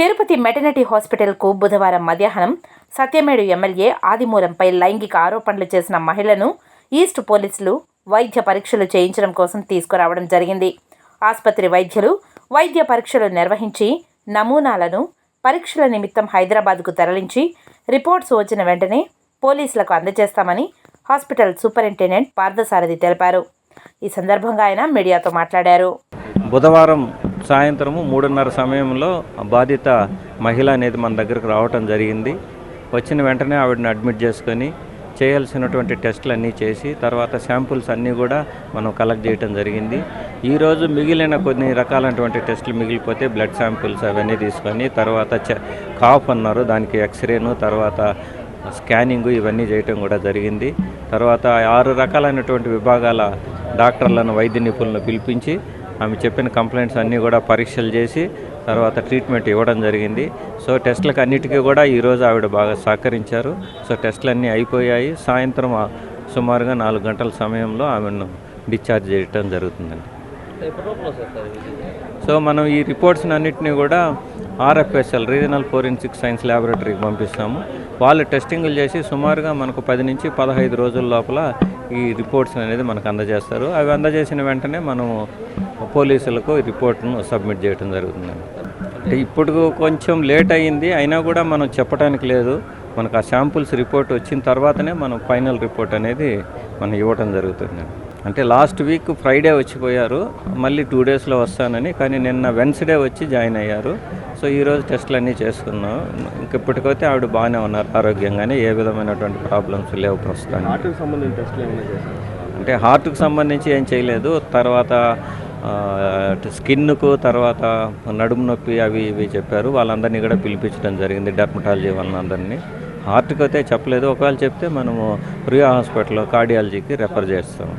Tirupati maternity హాస్పిటల్కు బుధవారం మధ్యాహ్నం సత్యమేడు ఎమ్మెల్యే ఆదిమూలంపై లైంగిక ఆరోపణలు చేసిన మహిళను ఈస్ట్ పోలీసులు వైద్య పరీక్షలు చేయించడం కోసం తీసుకురావడం జరిగింది. ఆసుపత్రి వైద్యులు వైద్య పరీక్షలు నిర్వహించి నమూనాలను పరీక్షల నిమిత్తం హైదరాబాద్కు తరలించి రిపోర్ట్స్ వచ్చిన వెంటనే పోలీసులకు అందజేస్తామని హాస్పిటల్ సూపరింటెండెంట్ పార్థసారథి తెలిపారు. ఈ సందర్భంగా ఆయన మీడియాతో మాట్లాడారు. బుధవారం సాయంత్రము 3:30 సమయంలో బాధిత మహిళ అనేది మన దగ్గరకు రావటం జరిగింది. వచ్చిన వెంటనే ఆవిడని అడ్మిట్ చేసుకొని చేయాల్సినటువంటి టెస్టులు అన్నీ చేసి తర్వాత శాంపుల్స్ అన్నీ కూడా మనం కలెక్ట్ చేయడం జరిగింది. ఈరోజు మిగిలిన కొన్ని రకాలైనటువంటి టెస్టులు మిగిలిపోతే బ్లడ్ శాంపుల్స్ అవన్నీ తీసుకొని తర్వాత కాఫ్ అన్నారు, దానికి ఎక్స్రేను, తర్వాత స్కానింగ్ ఇవన్నీ చేయటం కూడా జరిగింది. తర్వాత 6 రకాలైనటువంటి విభాగాల డాక్టర్లను వైద్య నిపుణులను పిలిపించి ఆమె చెప్పిన కంప్లైంట్స్ అన్నీ కూడా పరీక్షలు చేసి తర్వాత ట్రీట్మెంట్ ఇవ్వడం జరిగింది. సో టెస్టులకు అన్నిటికీ కూడా ఈరోజు ఆవిడ బాగా సహకరించారు. సో టెస్టులు అన్నీ అయిపోయాయి. సాయంత్రం సుమారుగా 4 గంటల సమయంలో ఆమెను డిశ్చార్జ్ చేయడం జరుగుతుందండి. సో మనం ఈ రిపోర్ట్స్ని అన్నింటినీ కూడా RFSL రీజనల్ ఫోరెన్సిక్ సైన్స్ ల్యాబొరేటరీకి పంపిస్తాము. వాళ్ళు టెస్టింగ్లు చేసి సుమారుగా మనకు 10 నుంచి 15 రోజుల లోపల ఈ రిపోర్ట్స్ అనేది మనకు అందజేస్తారు. అవి అందజేసిన వెంటనే మనం పోలీసులకు ఈ రిపోర్ట్ను సబ్మిట్ చేయడం జరుగుతుందండి. అంటే ఇప్పుడు కొంచెం లేట్ అయ్యింది, అయినా కూడా మనం చెప్పడానికి లేదు. మనకు ఆ శాంపుల్స్ రిపోర్ట్ వచ్చిన తర్వాతనే మనం ఫైనల్ రిపోర్ట్ అనేది మనం ఇవ్వడం జరుగుతుందండి. అంటే లాస్ట్ వీక్ ఫ్రైడే వచ్చిపోయారు, మళ్ళీ 2 డేస్లో వస్తానని, కానీ నిన్న వెన్స్డే వచ్చి జాయిన్ అయ్యారు. సో ఈరోజు టెస్టులు అన్నీ చేసుకున్నాం. ఇంకెప్పటికైతే ఆవిడ బాగానే ఉన్నారు, ఆరోగ్యంగానే, ఏ విధమైనటువంటి ప్రాబ్లమ్స్ లేవు ప్రస్తుతానికి. హార్ట్కి సంబంధించిన టెస్టులు ఏమైనా చేశారు? అంటే హార్ట్కి సంబంధించి ఏం చేయలేదు. తర్వాత స్కిన్కు, తర్వాత నడుము నొప్పి అవి ఇవి చెప్పారు. వాళ్ళందరినీ కూడా పిలిపించడం జరిగింది, డెర్మటాలజీ వాళ్ళందరినీ. హార్ట్కి అయితే చెప్పలేదు. ఒకవేళ చెప్తే మనము ప్రియా హాస్పిటల్లో కార్డియాలజీకి రెఫర్ చేస్తాం.